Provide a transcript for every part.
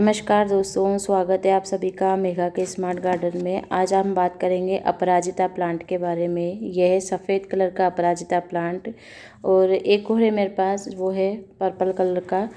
नमस्कार दोस्तों, स्वागत है आप सभी का मेघा के स्मार्ट गार्डन में। आज हम बात करेंगे अपराजिता प्लांट के बारे में। यह है सफ़ेद कलर का अपराजिता प्लांट और एक और है मेरे पास, वो है पर्पल कलर का।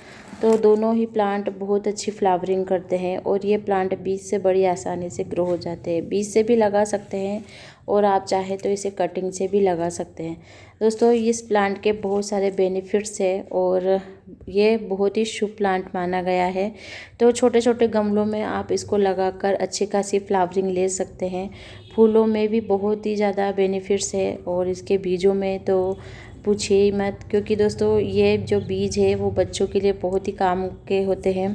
तो दोनों ही प्लांट बहुत अच्छी फ्लावरिंग करते हैं और ये प्लांट बीज से बड़ी आसानी से ग्रो हो जाते हैं। बीज से भी लगा सकते हैं और आप चाहे तो इसे कटिंग से भी लगा सकते हैं। दोस्तों, इस प्लांट के बहुत सारे बेनिफिट्स हैं और ये बहुत ही शुभ प्लांट माना गया है। तो छोटे छोटे गमलों में आप इसको लगाकर अच्छी खासी फ्लावरिंग ले सकते हैं। फूलों में भी बहुत ही ज़्यादा बेनिफिट्स है और इसके बीजों में तो पूछिए ही मत, क्योंकि दोस्तों ये जो बीज है वो बच्चों के लिए बहुत ही काम के होते हैं।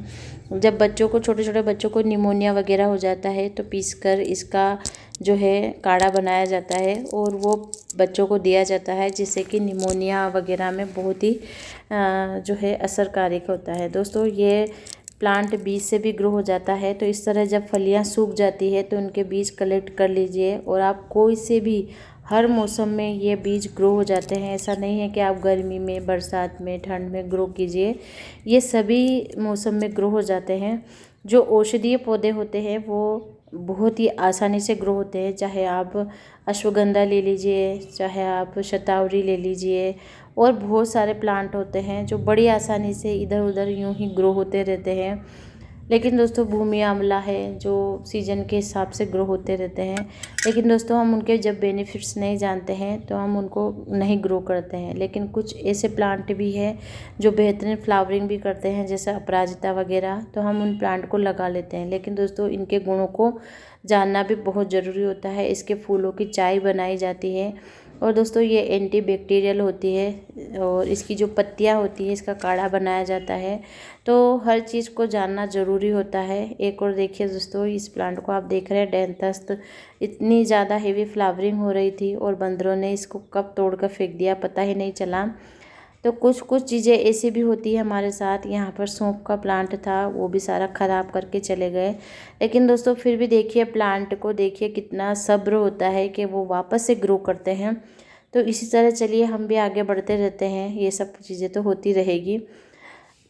जब छोटे छोटे बच्चों को निमोनिया वगैरह हो जाता है तो पीसकर इसका जो है काढ़ा बनाया जाता है और वो बच्चों को दिया जाता है, जिससे कि निमोनिया वगैरह में बहुत ही जो है असरकारक होता है। दोस्तों, ये प्लांट बीज से भी ग्रो हो जाता है। तो इस तरह जब फलियां सूख जाती है तो उनके बीज कलेक्ट कर लीजिए और आप कोई से भी हर मौसम में ये बीज ग्रो हो जाते हैं। ऐसा नहीं है कि आप गर्मी में, बरसात में, ठंड में ग्रो कीजिए, ये सभी मौसम में ग्रो हो जाते हैं। जो औषधीय पौधे होते हैं वो बहुत ही आसानी से ग्रो होते हैं। चाहे आप अश्वगंधा ले लीजिए, चाहे आप शतावरी ले लीजिए, और बहुत सारे प्लांट होते हैं जो बड़ी आसानी से इधर उधर यूं ही ग्रो होते रहते हैं। लेकिन दोस्तों, भूमि आंवला है जो सीजन के हिसाब से ग्रो होते रहते हैं। लेकिन दोस्तों, हम उनके जब बेनिफिट्स नहीं जानते हैं तो हम उनको नहीं ग्रो करते हैं। लेकिन कुछ ऐसे प्लांट भी हैं जो बेहतरीन फ्लावरिंग भी करते हैं, जैसे अपराजिता वगैरह, तो हम उन प्लांट को लगा लेते हैं। लेकिन दोस्तों, इनके गुणों को जानना भी बहुत ज़रूरी होता है। इसके फूलों की चाय बनाई जाती है और दोस्तों ये एंटी बैक्टीरियल होती है और इसकी जो पत्तियां होती है इसका काढ़ा बनाया जाता है। तो हर चीज़ को जानना ज़रूरी होता है। एक और देखिए दोस्तों, इस प्लांट को आप देख रहे हैं डेंथस, इतनी ज़्यादा हेवी फ्लावरिंग हो रही थी और बंदरों ने इसको कब तोड़ कर फेंक दिया पता ही नहीं चला। तो कुछ कुछ चीज़ें ऐसी भी होती है हमारे साथ। यहाँ पर सौंफ का प्लांट था, वो भी सारा ख़राब करके चले गए। लेकिन दोस्तों, फिर भी देखिए प्लांट को, देखिए कितना सब्र होता है कि वो वापस से ग्रो करते हैं। तो इसी तरह चलिए हम भी आगे बढ़ते रहते हैं। ये सब चीज़ें तो होती रहेगी।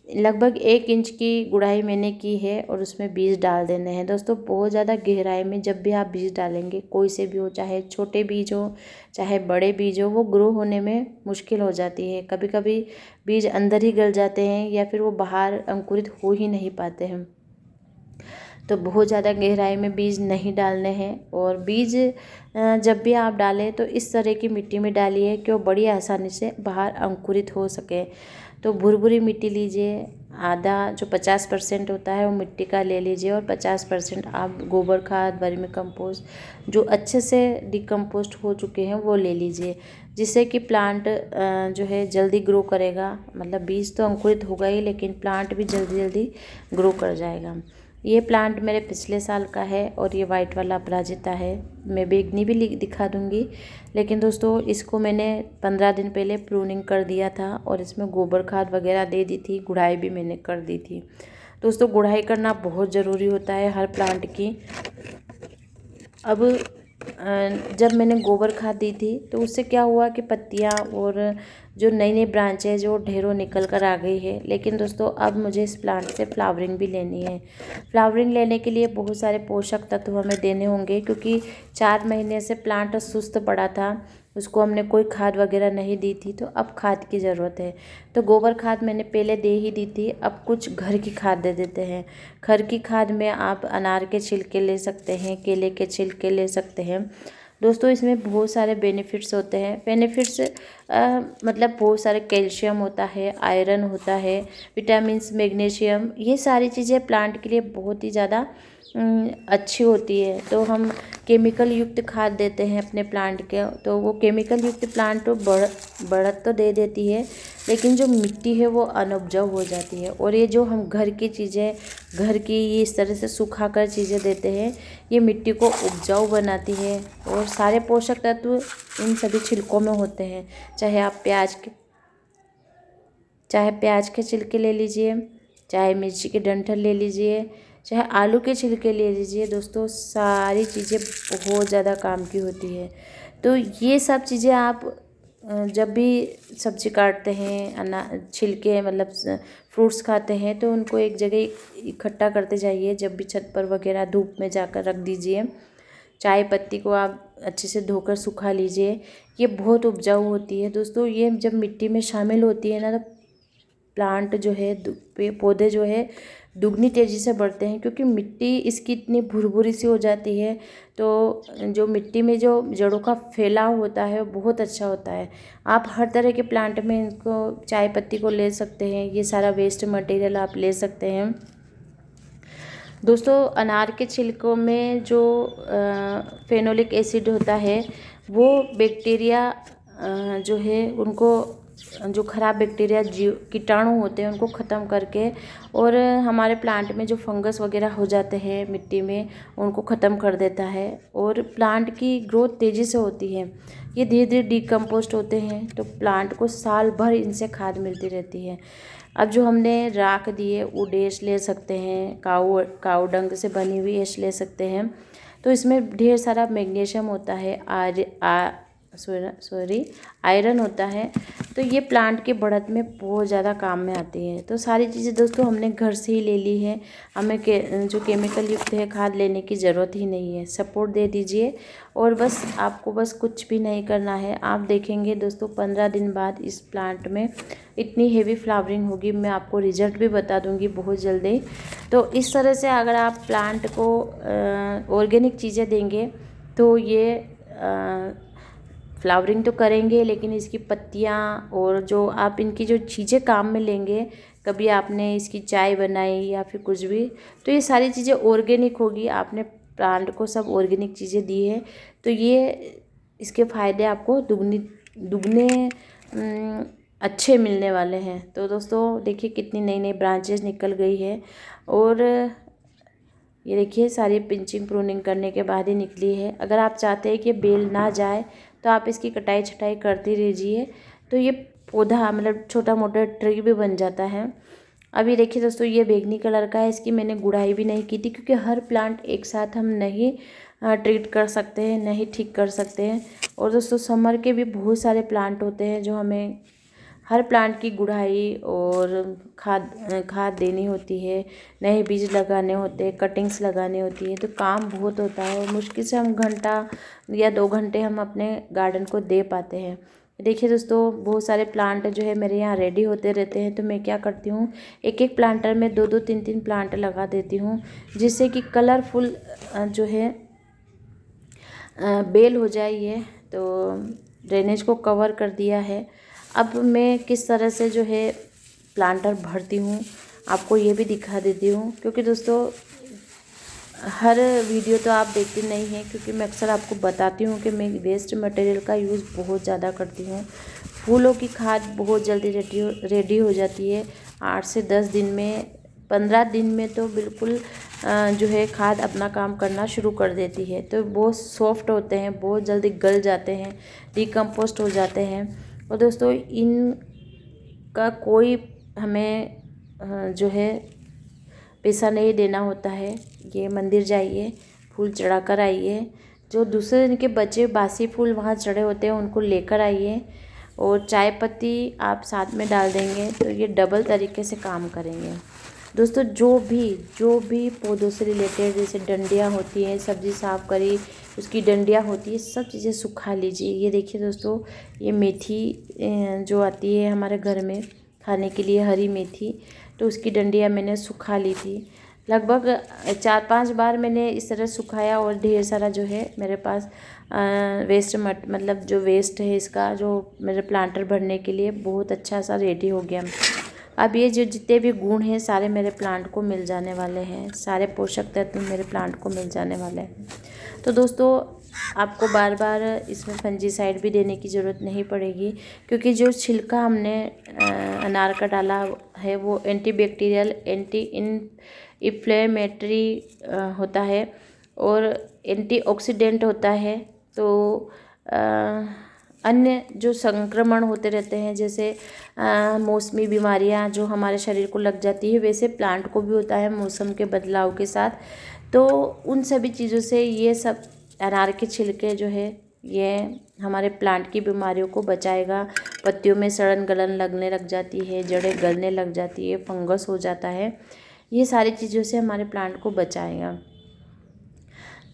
लगभग 1 इंच की गुड़ाई मैंने की है और उसमें बीज डाल देने हैं। दोस्तों, बहुत ज़्यादा गहराई में जब भी आप बीज डालेंगे, कोई से भी हो, चाहे छोटे बीज हो चाहे बड़े बीज हो, वो ग्रो होने में मुश्किल हो जाती है। कभी कभी बीज अंदर ही गल जाते हैं या फिर वो बाहर अंकुरित हो ही नहीं पाते हैं। तो बहुत ज़्यादा गहराई में बीज नहीं डालने हैं। और बीज जब भी आप डालें तो इस तरह की मिट्टी में डालिए कि वो बड़ी आसानी से बाहर अंकुरित हो सके। तो भुरभुरी मिट्टी लीजिए, आधा जो 50% होता है वो मिट्टी का ले लीजिए और 50% आप गोबर खाद, वर्मी कंपोस्ट जो अच्छे से डिकम्पोस्ट हो चुके हैं वो ले लीजिए, जिससे कि प्लांट जो है जल्दी ग्रो करेगा। मतलब बीज तो अंकुरित होगा ही, लेकिन प्लांट भी जल्दी जल्दी ग्रो कर जाएगा। ये प्लांट मेरे पिछले साल का है और ये वाइट वाला अपराजिता है। मैं बैगनी भी दिखा दूंगी। लेकिन दोस्तों, इसको मैंने 15 दिन पहले प्रूनिंग कर दिया था और इसमें गोबर खाद वगैरह दे दी थी, गुड़ाई भी मैंने कर दी थी। दोस्तों, गुड़ाई करना बहुत ज़रूरी होता है हर प्लांट की। अब जब मैंने गोबर खाद दी थी तो उससे क्या हुआ कि पत्तियाँ और जो नई नई ब्रांचें जो ढेरों निकल कर आ गई है। लेकिन दोस्तों, अब मुझे इस प्लांट से फ्लावरिंग भी लेनी है। फ्लावरिंग लेने के लिए बहुत सारे पोषक तत्व हमें देने होंगे, क्योंकि 4 महीने से प्लांट सुस्त पड़ा था, उसको हमने कोई खाद वगैरह नहीं दी थी। तो अब खाद की ज़रूरत है। तो गोबर खाद मैंने पहले दे ही दी थी, अब कुछ घर की खाद दे देते हैं। घर की खाद में आप अनार के छिलके ले सकते हैं, केले के छिलके ले सकते हैं। दोस्तों, इसमें बहुत सारे बेनिफिट्स होते हैं। बेनिफिट्स मतलब बहुत सारे कैल्शियम होता है, आयरन होता है, विटामिन्स, मैग्नीशियम, ये सारी चीज़ें प्लांट के लिए बहुत ही ज़्यादा अच्छी होती है। तो हम केमिकल युक्त खाद देते हैं अपने प्लांट के, तो वो केमिकल युक्त प्लांट तो बढ़त तो दे देती है, लेकिन जो मिट्टी है वो अनउपजाऊ हो जाती है। और ये जो हम घर की चीज़ें, घर की ये इस तरह से सुखा कर चीज़ें देते हैं, ये मिट्टी को उपजाऊ बनाती है। और सारे पोषक तत्व इन सभी छिलकों में होते हैं। चाहे प्याज के छिलके ले लीजिए, चाहे मिर्ची के डंठल ले लीजिए, चाहे आलू के छिलके ले लीजिए। दोस्तों, सारी चीज़ें बहुत ज़्यादा काम की होती है। तो ये सब चीज़ें आप जब भी सब्जी काटते हैं, छिलके मतलब फ्रूट्स खाते हैं, तो उनको एक जगह इकट्ठा करते जाइए। जब भी छत पर वगैरह धूप में जाकर रख दीजिए। चाय पत्ती को आप अच्छे से धोकर सुखा लीजिए। ये बहुत उपजाऊ होती है दोस्तों। ये जब मिट्टी में शामिल होती है ना, तो प्लांट जो है, पौधे जो है दुगनी तेज़ी से बढ़ते हैं, क्योंकि मिट्टी इसकी इतनी भुरभुरी सी हो जाती है। तो जो मिट्टी में जो जड़ों का फैलाव होता है वो बहुत अच्छा होता है। आप हर तरह के प्लांट में इनको, चाय पत्ती को ले सकते हैं। ये सारा वेस्ट मटेरियल आप ले सकते हैं दोस्तों। अनार के छिलकों में जो फेनोलिक एसिड होता है, वो बैक्टीरिया जो है उनको, जो खराब बैक्टीरिया कीटाणु होते हैं उनको ख़त्म करके, और हमारे प्लांट में जो फंगस वगैरह हो जाते हैं मिट्टी में, उनको ख़त्म कर देता है। और प्लांट की ग्रोथ तेज़ी से होती है। ये धीरे धीरे डिकम्पोस्ट होते हैं, तो प्लांट को साल भर इनसे खाद मिलती रहती है। अब जो हमने राख दी है, वो डैश ले सकते हैं, काऊ डंग से बनी हुई ऐश ले सकते हैं। तो इसमें ढेर सारा मैग्नीशियम होता है, आयरन होता है। तो ये प्लांट के बढ़त में बहुत ज़्यादा काम में आती है। तो सारी चीज़ें दोस्तों हमने घर से ही ले ली है। हमें जो केमिकल युक्त है खाद लेने की ज़रूरत ही नहीं है। सपोर्ट दे दीजिए, और बस आपको बस कुछ भी नहीं करना है। आप देखेंगे दोस्तों 15 दिन बाद इस प्लांट में इतनी हेवी फ्लावरिंग होगी। मैं आपको रिजल्ट भी बता दूंगी बहुत जल्दी। तो इस तरह से अगर आप प्लांट को ऑर्गेनिक चीज़ें देंगे, तो ये फ्लावरिंग तो करेंगे, लेकिन इसकी पत्तियाँ और जो आप इनकी जो चीज़ें काम में लेंगे, कभी आपने इसकी चाय बनाई या फिर कुछ भी, तो ये सारी चीज़ें ऑर्गेनिक होगी। आपने प्लांट को सब ऑर्गेनिक चीज़ें दी है, तो ये इसके फ़ायदे आपको दुगने अच्छे मिलने वाले हैं। तो दोस्तों देखिए कितनी नई नई ब्रांचेस निकल गई है, और ये देखिए सारी पिंचिंग प्रूनिंग करने के बाद ही निकली है। अगर आप चाहते हैं कि बेल ना जाए, तो आप इसकी कटाई छटाई करती रहिए, तो ये पौधा मतलब छोटा मोटा ट्री भी बन जाता है। अभी देखिए दोस्तों ये बैंगनी कलर का है। इसकी मैंने गुड़ाई भी नहीं की थी, क्योंकि हर प्लांट एक साथ हम नहीं ट्रीट कर सकते हैं, नहीं ठीक कर सकते हैं। और दोस्तों समर के भी बहुत सारे प्लांट होते हैं, जो हमें हर प्लांट की गुड़ाई और खाद देनी होती है, नए बीज लगाने होते हैं, कटिंग्स लगानी होती है। तो काम बहुत होता है, और मुश्किल से हम घंटा या 2 घंटे हम अपने गार्डन को दे पाते हैं। देखिए दोस्तों बहुत सारे प्लांट जो है मेरे यहाँ रेडी होते रहते हैं। तो मैं क्या करती हूँ, एक एक प्लांटर में 2-2 3-3 प्लांट लगा देती हूँ, जिससे कि कलरफुल जो है बेल हो जाए। ये तो ड्रेनेज को कवर कर दिया है। अब मैं किस तरह से जो है प्लांटर भरती हूँ, आपको ये भी दिखा देती हूँ। क्योंकि दोस्तों हर वीडियो तो आप देखते नहीं हैं, क्योंकि मैं अक्सर आपको बताती हूँ कि मैं वेस्ट मटेरियल का यूज़ बहुत ज़्यादा करती हूँ। फूलों की खाद बहुत जल्दी रेडी हो जाती है। 8 से 10 दिन में, 15 दिन में तो बिल्कुल जो है खाद अपना काम करना शुरू कर देती है। तो बहुत सॉफ्ट होते हैं, बहुत जल्दी गल जाते हैं, डिकम्पोस्ट हो जाते हैं। और दोस्तों इनका कोई हमें जो है पैसा नहीं देना होता है। ये मंदिर जाइए, फूल चढ़ा कर आइए, जो दूसरे दिन के बचे बासी फूल वहाँ चढ़े होते हैं उनको लेकर आइए, और चाय पत्ती आप साथ में डाल देंगे, तो ये डबल तरीके से काम करेंगे। दोस्तों जो भी पौधों से रिलेटेड, जैसे डंडियाँ होती हैं, सब्ज़ी साफ करी उसकी डंडियाँ होती है, सब चीज़ें सुखा लीजिए। ये देखिए दोस्तों ये मेथी जो आती है हमारे घर में खाने के लिए, हरी मेथी, तो उसकी डंडियाँ मैंने सुखा ली थी। लगभग 4-5 बार मैंने इस तरह सुखाया, और ढेर सारा जो है मेरे पास मतलब जो वेस्ट है इसका, जो मेरे प्लांटर भरने के लिए बहुत अच्छा सा रेडी हो गया। अब ये जो जितने भी गुण हैं सारे मेरे प्लांट को मिल जाने वाले हैं, सारे पोषक तत्व मेरे प्लांट को मिल जाने वाले हैं। तो दोस्तों आपको बार बार इसमें फंजीसाइड भी देने की ज़रूरत नहीं पड़ेगी, क्योंकि जो छिलका हमने अनार का डाला है वो एंटीबैक्टीरियल, एंटी इन्फ्लेमेटरी होता है, और एंटीऑक्सीडेंट होता है। तो अन्य जो संक्रमण होते रहते हैं, जैसे मौसमी बीमारियां जो हमारे शरीर को लग जाती है, वैसे प्लांट को भी होता है मौसम के बदलाव के साथ। तो उन सभी चीज़ों से ये सब अनार के छिलके जो है ये हमारे प्लांट की बीमारियों को बचाएगा। पत्तियों में सड़न गलन लगने लग जाती है, जड़ें गलने लग जाती है, फंगस हो जाता है, ये सारी चीज़ों से हमारे प्लांट को बचाएगा।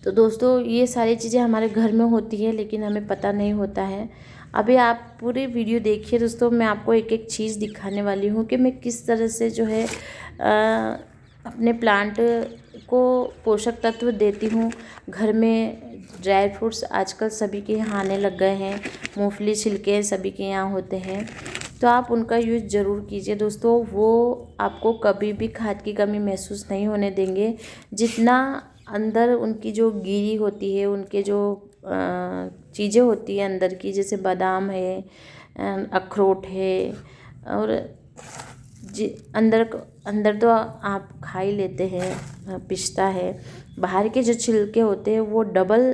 तो दोस्तों ये सारी चीज़ें हमारे घर में होती है लेकिन हमें पता नहीं होता है। अभी आप पूरी वीडियो देखिए दोस्तों, मैं आपको एक एक चीज़ दिखाने वाली हूँ कि मैं किस तरह से जो है अपने प्लांट को पोषक तत्व देती हूँ। घर में ड्राई फ्रूट्स आजकल सभी के यहाँ आने लग गए हैं, मूंगफली छिलके सभी के यहाँ होते हैं, तो आप उनका यूज़ ज़रूर कीजिए दोस्तों। वो आपको कभी भी खाद की कमी महसूस नहीं होने देंगे। जितना अंदर उनकी जो गिरी होती है, उनके जो चीज़ें होती है अंदर की, जैसे बादाम है, अखरोट है, और अंदर तो आप खा ही लेते हैं, पिस्ता है, बाहर के जो छिलके होते हैं वो डबल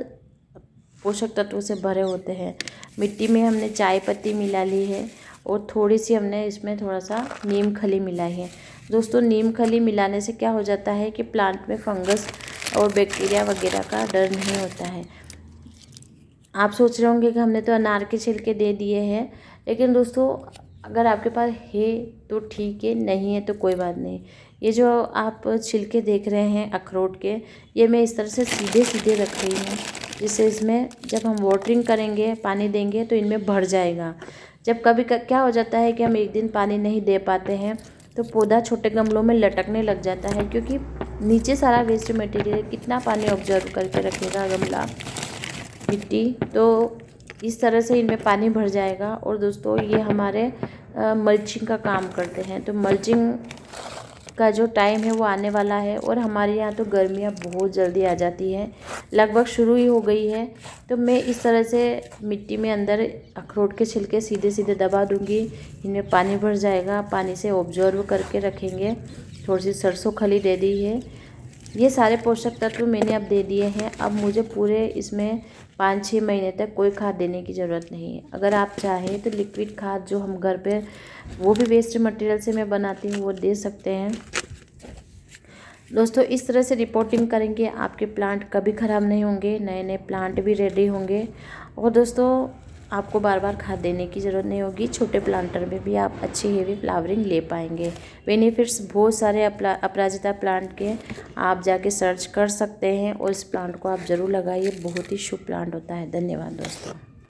पोषक तत्वों से भरे होते हैं। मिट्टी में हमने चाय पत्ती मिला ली है और थोड़ी सी हमने इसमें थोड़ा सा नीम खली मिलाई है। दोस्तों नीम खली मिलाने से क्या हो जाता है कि प्लांट में फंगस और बैक्टीरिया वगैरह का डर नहीं होता है। आप सोच रहे होंगे कि हमने तो अनार के छिलके दे दिए हैं, लेकिन दोस्तों अगर आपके पास है तो ठीक है, नहीं है तो कोई बात नहीं। ये जो आप छिलके देख रहे हैं अखरोट के, ये मैं इस तरह से सीधे सीधे रख रही हूँ, जिससे इसमें जब हम वाटरिंग करेंगे, पानी देंगे तो इनमें भर जाएगा। जब कभी क्या हो जाता है कि हम एक दिन पानी नहीं दे पाते हैं तो पौधा छोटे गमलों में लटकने लग जाता है, क्योंकि नीचे सारा वेस्ट मटेरियल कितना पानी ऑब्जर्व करके रखेगा गमला, मिट्टी, तो इस तरह से इनमें पानी भर जाएगा। और दोस्तों ये हमारे मल्चिंग का काम करते हैं, तो मल्चिंग का जो टाइम है वो आने वाला है। और हमारे यहाँ तो गर्मियाँ बहुत जल्दी आ जाती हैं, लगभग शुरू ही हो गई है। तो मैं इस तरह से मिट्टी में अंदर अखरोट के छिलके सीधे सीधे दबा दूँगी, इनमें पानी भर जाएगा, पानी से ऑब्जर्व करके रखेंगे। थोड़ी सी सरसों खली दे दी है, ये सारे पोषक तत्व मैंने अब दे दिए हैं। अब मुझे पूरे इसमें 5-6 महीने तक कोई खाद देने की ज़रूरत नहीं है। अगर आप चाहें तो लिक्विड खाद जो हम घर पे वो भी वेस्ट मटेरियल से मैं बनाती हूँ वो दे सकते हैं। दोस्तों इस तरह से रिपोर्टिंग करेंगे, आपके प्लांट कभी ख़राब नहीं होंगे, नए नए प्लांट भी रेडी होंगे। और दोस्तों आपको बार बार खाद देने की ज़रूरत नहीं होगी, छोटे प्लांटर में भी आप अच्छी हेवी फ्लावरिंग ले पाएंगे। बेनिफिट्स बहुत सारे अपराजिता प्लांट के आप जाके सर्च कर सकते हैं और इस प्लांट को आप ज़रूर लगाइए, बहुत ही शुभ प्लांट होता है। धन्यवाद दोस्तों।